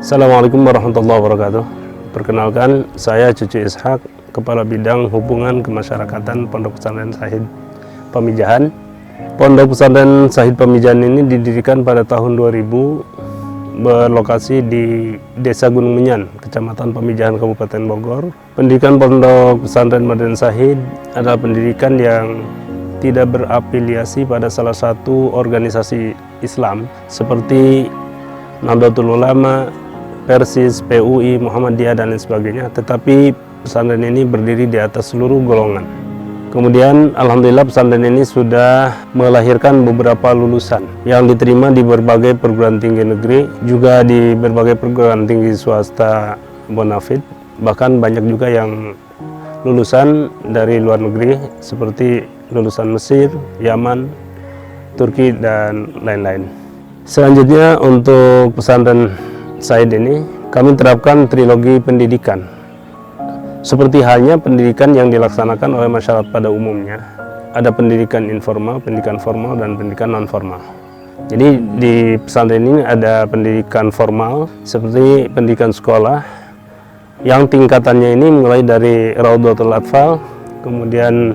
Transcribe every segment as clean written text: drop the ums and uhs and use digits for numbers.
Assalamualaikum warahmatullahi wabarakatuh. Perkenalkan, saya Cucu Ishak, Kepala Bidang Hubungan Kemasyarakatan Pondok Pesantren Syahid Pamijahan. Pondok Pesantren Syahid Pamijahan ini didirikan pada tahun 2000, berlokasi di Desa Gunung Menyan, Kecamatan Pamijahan, Kabupaten Bogor. Pendidikan Pondok Pesantren Madani Syahid adalah pendidikan yang tidak berafiliasi pada salah satu organisasi Islam seperti Nahdlatul Ulama, Persis, PUI, Muhammadiyah, dan lain sebagainya, tetapi pesantren ini berdiri di atas seluruh golongan. Kemudian alhamdulillah pesantren ini sudah melahirkan beberapa lulusan yang diterima di berbagai perguruan tinggi negeri, juga di berbagai perguruan tinggi swasta bonafit, bahkan banyak juga yang lulusan dari luar negeri seperti lulusan Mesir, Yaman, Turki, dan lain-lain. Selanjutnya untuk pesantren Syahid ini kami terapkan trilogi pendidikan seperti halnya pendidikan yang dilaksanakan oleh masyarakat pada umumnya. Ada pendidikan informal, pendidikan formal, dan pendidikan non formal. Jadi di pesantren ini ada pendidikan formal seperti pendidikan sekolah yang tingkatannya ini mulai dari Raudhatul Atfal, kemudian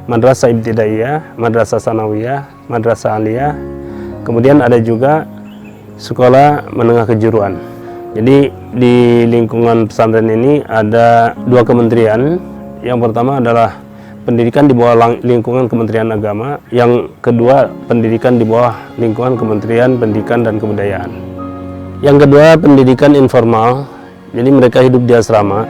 Madrasah Ibtidaiyah, Madrasah Sanawiyah, Madrasah Aliyah, kemudian ada juga sekolah menengah kejuruan. Jadi di lingkungan pesantren ini ada dua kementerian. Yang pertama adalah pendidikan di bawah lingkungan Kementerian Agama, yang kedua pendidikan di bawah lingkungan Kementerian Pendidikan dan Kebudayaan. Yang kedua pendidikan informal, jadi mereka hidup di asrama,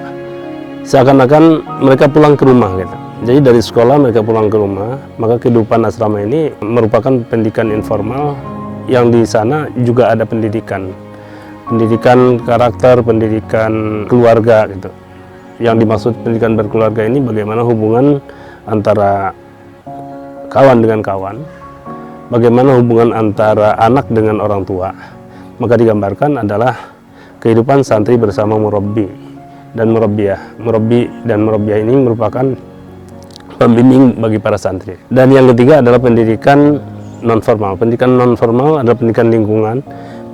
seakan-akan mereka pulang ke rumah gitu. Jadi dari sekolah mereka pulang ke rumah, maka kehidupan asrama ini merupakan pendidikan informal yang di sana juga ada pendidikan karakter, pendidikan keluarga gitu. Yang dimaksud pendidikan berkeluarga ini bagaimana hubungan antara kawan dengan kawan, bagaimana hubungan antara anak dengan orang tua. Maka digambarkan adalah kehidupan santri bersama murabbi dan murabbiyah. Murabbi dan murabbiyah ini merupakan pembimbing bagi para santri. Dan yang ketiga adalah pendidikan non formal. Pendidikan non formal adalah pendidikan lingkungan.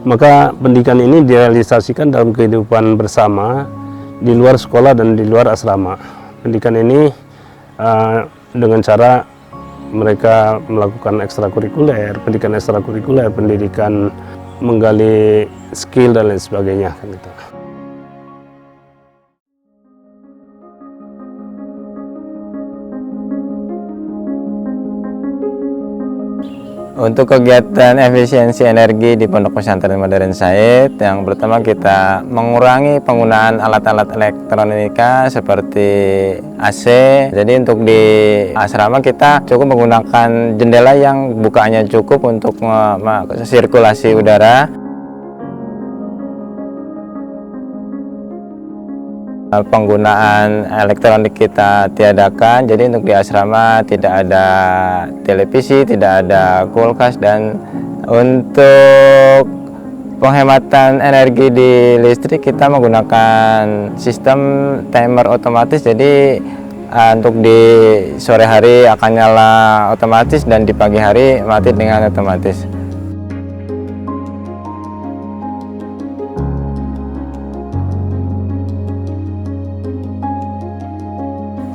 Maka pendidikan ini direalisasikan dalam kehidupan bersama di luar sekolah dan di luar asrama. Pendidikan ini dengan cara mereka melakukan ekstrakurikuler, pendidikan menggali skill dan lain sebagainya kan gitu. Untuk kegiatan efisiensi energi di Pondok Pesantren Madani Syahid, yang pertama kita mengurangi penggunaan alat-alat elektronika seperti AC. Jadi untuk di asrama kita cukup menggunakan jendela yang bukaannya cukup untuk sirkulasi udara. Penggunaan elektronik kita tiadakan, jadi untuk di asrama tidak ada televisi, tidak ada kulkas, dan untuk penghematan energi di listrik kita menggunakan sistem timer otomatis. Jadi untuk di sore hari akan nyala otomatis dan di pagi hari mati dengan otomatis.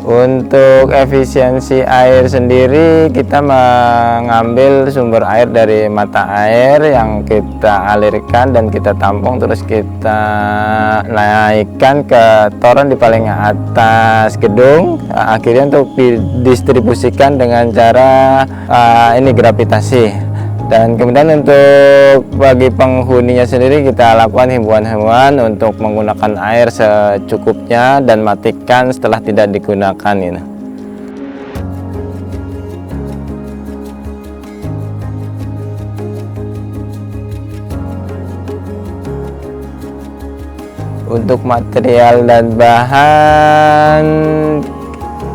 Untuk efisiensi air sendiri, kita mengambil sumber air dari mata air yang kita alirkan dan kita tampung, terus kita naikkan ke toren di paling atas gedung, akhirnya untuk didistribusikan dengan cara ini gravitasi. Dan kemudian untuk bagi penghuninya sendiri kita lakukan himbauan-himbauan untuk menggunakan air secukupnya dan matikan setelah tidak digunakan ini. Untuk material dan bahan,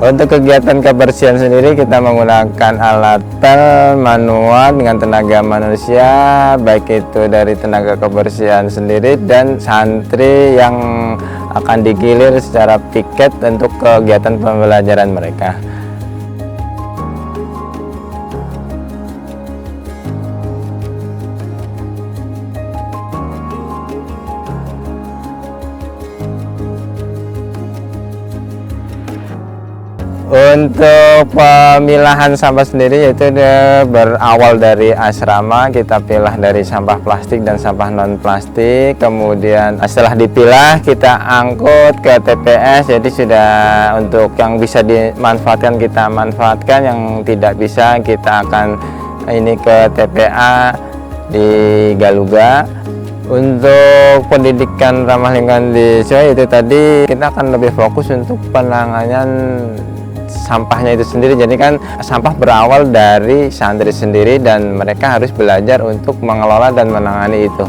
untuk kegiatan kebersihan sendiri kita menggunakan alat pel manual dengan tenaga manusia, baik itu dari tenaga kebersihan sendiri dan santri yang akan digilir secara piket untuk kegiatan pembelajaran mereka. Untuk pemilahan sampah sendiri yaitu berawal dari asrama, kita pilah dari sampah plastik dan sampah non plastik, kemudian setelah dipilah kita angkut ke TPS, jadi sudah untuk yang bisa dimanfaatkan kita manfaatkan, yang tidak bisa kita akan ini ke TPA di Galuga. Untuk pendidikan ramah lingkungan di Soe itu tadi kita akan lebih fokus untuk penanganan sampahnya itu sendiri. Jadi kan sampah berawal dari santri sendiri dan mereka harus belajar untuk mengelola dan menangani itu.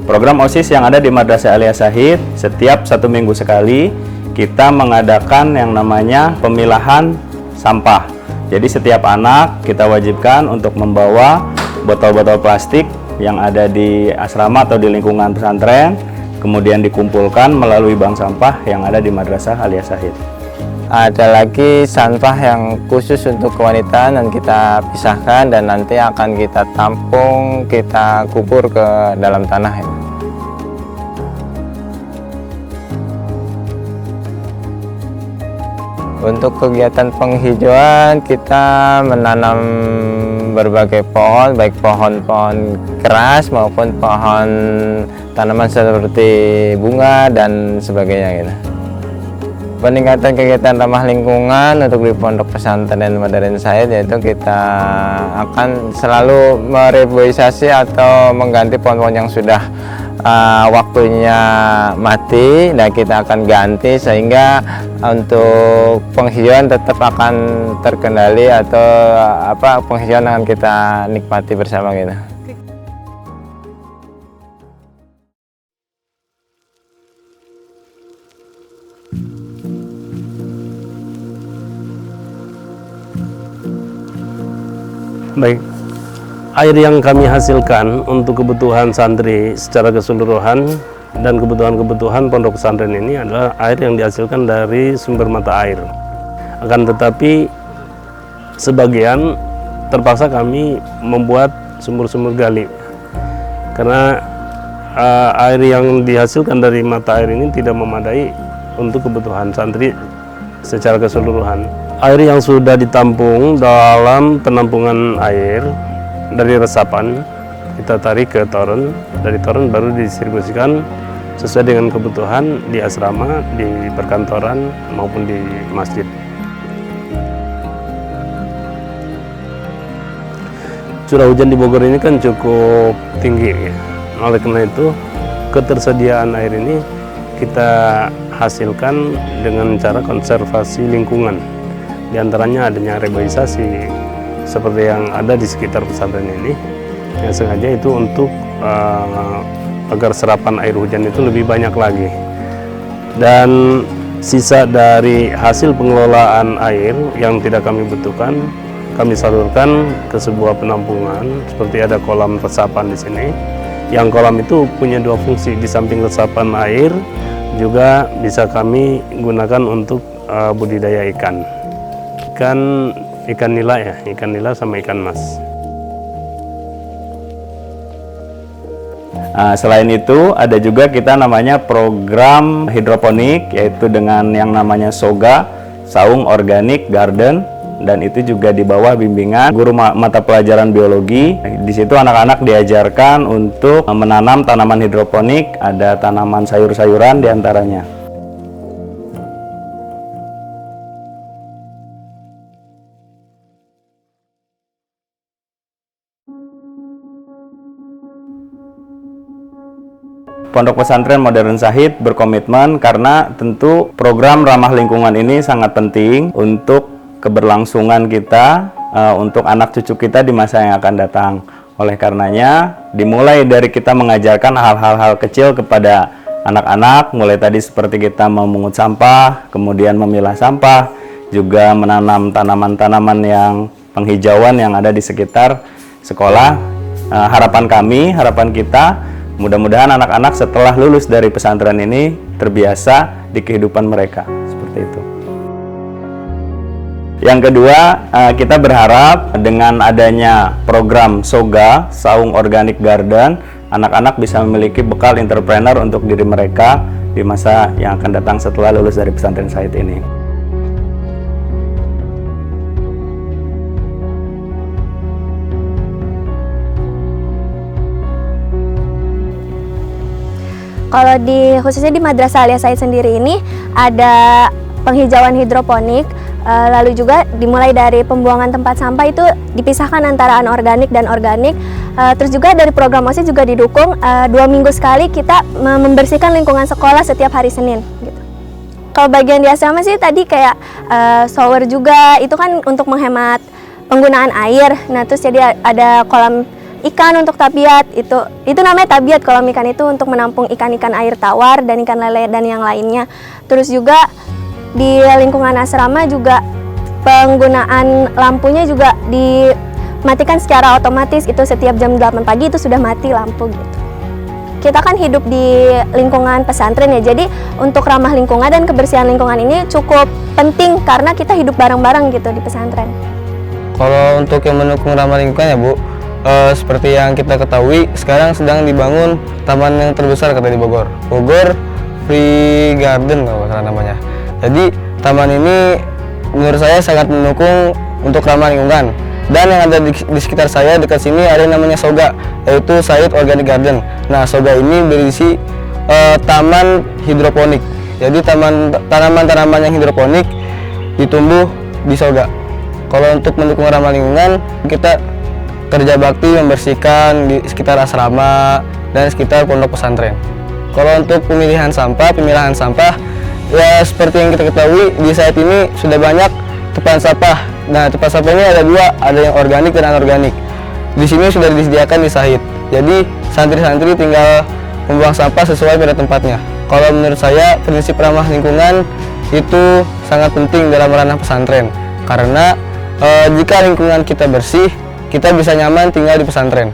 Program OSIS yang ada di Madrasah Alia Syahid, setiap 1 minggu sekali kita mengadakan yang namanya pemilahan sampah. Jadi setiap anak kita wajibkan untuk membawa botol-botol plastik yang ada di asrama atau di lingkungan pesantren, kemudian dikumpulkan melalui bank sampah yang ada di Madrasah Alia Syahid. Ada lagi sampah yang khusus untuk kewanitaan dan kita pisahkan dan nanti akan kita tampung, kita kubur ke dalam tanah. Untuk kegiatan penghijauan kita menanam berbagai pohon, baik pohon-pohon keras maupun pohon tanaman seperti bunga dan sebagainya gitu. Peningkatan kegiatan ramah lingkungan untuk di Pondok Pesantren Madarin Syahid yaitu kita akan selalu mereboisasi atau mengganti pohon-pohon yang sudah waktunya mati, dan kita akan ganti sehingga untuk penghijauan tetap akan terkendali atau penghijauan akan kita nikmati bersama gitu. Baik, air yang kami hasilkan untuk kebutuhan santri secara keseluruhan dan kebutuhan-kebutuhan pondok pesantren ini adalah air yang dihasilkan dari sumber mata air. Akan tetapi sebagian terpaksa kami membuat sumur-sumur gali karena air yang dihasilkan dari mata air ini tidak memadai untuk kebutuhan santri secara keseluruhan. Air yang sudah ditampung dalam penampungan air dari resapan kita tarik ke toren, dari toren baru didistribusikan sesuai dengan kebutuhan di asrama, di perkantoran maupun di masjid. Curah hujan di Bogor ini kan cukup tinggi ya. Oleh karena itu ketersediaan air ini kita hasilkan dengan cara konservasi lingkungan. Di antaranya adanya reboisasi seperti yang ada di sekitar pesantren ini, yang sengaja itu untuk agar serapan air hujan itu lebih banyak lagi. Dan sisa dari hasil pengelolaan air yang tidak kami butuhkan, kami salurkan ke sebuah penampungan seperti ada kolam resapan di sini. Yang kolam itu punya dua fungsi, di samping resapan air juga bisa kami gunakan untuk budidaya ikan. Ikan nila ya, ikan nila sama ikan mas. Selain itu ada juga kita namanya program hidroponik, yaitu dengan yang namanya SOGA, Saung Organic Garden, dan itu juga di bawah bimbingan guru mata pelajaran biologi. Di situ anak-anak diajarkan untuk menanam tanaman hidroponik, ada tanaman sayur-sayuran diantaranya. Pondok Pesantren Modern Syahid berkomitmen karena tentu program ramah lingkungan ini sangat penting untuk keberlangsungan kita, untuk anak cucu kita di masa yang akan datang. Oleh karenanya, dimulai dari kita mengajarkan hal-hal kecil kepada anak-anak, mulai tadi seperti kita memungut sampah, kemudian memilah sampah, juga menanam tanaman-tanaman yang penghijauan yang ada di sekitar sekolah. Harapan kami, harapan kita, mudah-mudahan anak-anak setelah lulus dari pesantren ini terbiasa di kehidupan mereka, seperti itu. Yang kedua, kita berharap dengan adanya program SOGA, Saung Organic Garden, anak-anak bisa memiliki bekal entrepreneur untuk diri mereka di masa yang akan datang setelah lulus dari pesantren Syahid ini. Kalau khususnya di Madrasah Alia Said sendiri ini ada penghijauan hidroponik, lalu juga dimulai dari pembuangan tempat sampah itu dipisahkan antara anorganik dan organik. Terus juga dari program OSIS juga didukung 2 minggu sekali kita membersihkan lingkungan sekolah setiap hari Senin. Gitu. Kalau bagian di asrama sih tadi kayak shower juga, itu kan untuk menghemat penggunaan air. Nah terus jadi ada kolam ikan untuk tabiat, itu namanya tabiat kolam ikan itu untuk menampung ikan-ikan air tawar dan ikan lele dan yang lainnya. Terus juga di lingkungan asrama juga penggunaan lampunya juga dimatikan secara otomatis, itu setiap jam 8 pagi itu sudah mati lampu gitu. Kita kan hidup di lingkungan pesantren ya, jadi untuk ramah lingkungan dan kebersihan lingkungan ini cukup penting karena kita hidup bareng-bareng gitu di pesantren. Kalau untuk yang mendukung ramah lingkungan ya Bu, seperti yang kita ketahui sekarang sedang dibangun taman yang terbesar kata di Bogor, Free Garden kalau salah namanya. Jadi taman ini menurut saya sangat mendukung untuk ramah lingkungan. Dan yang ada di sekitar saya dekat sini ada yang namanya Soga, yaitu Syahid Organic Garden. Nah Soga ini berisi taman hidroponik. Jadi tanaman-tanaman yang hidroponik ditumbuh di Soga. Kalau untuk mendukung ramah lingkungan, kita kerja bakti membersihkan di sekitar asrama dan sekitar pondok pesantren. Kalau untuk pemilahan sampah, ya seperti yang kita ketahui di Syahid ini sudah banyak tepan sampah. Nah, tepan sampah ini ada 2, ada yang organik dan anorganik. Di sini sudah disediakan di Syahid. Jadi santri-santri tinggal membuang sampah sesuai pada tempatnya. Kalau menurut saya prinsip ramah lingkungan itu sangat penting dalam ranah pesantren. Karena jika lingkungan kita bersih, kita bisa nyaman tinggal di pesantren.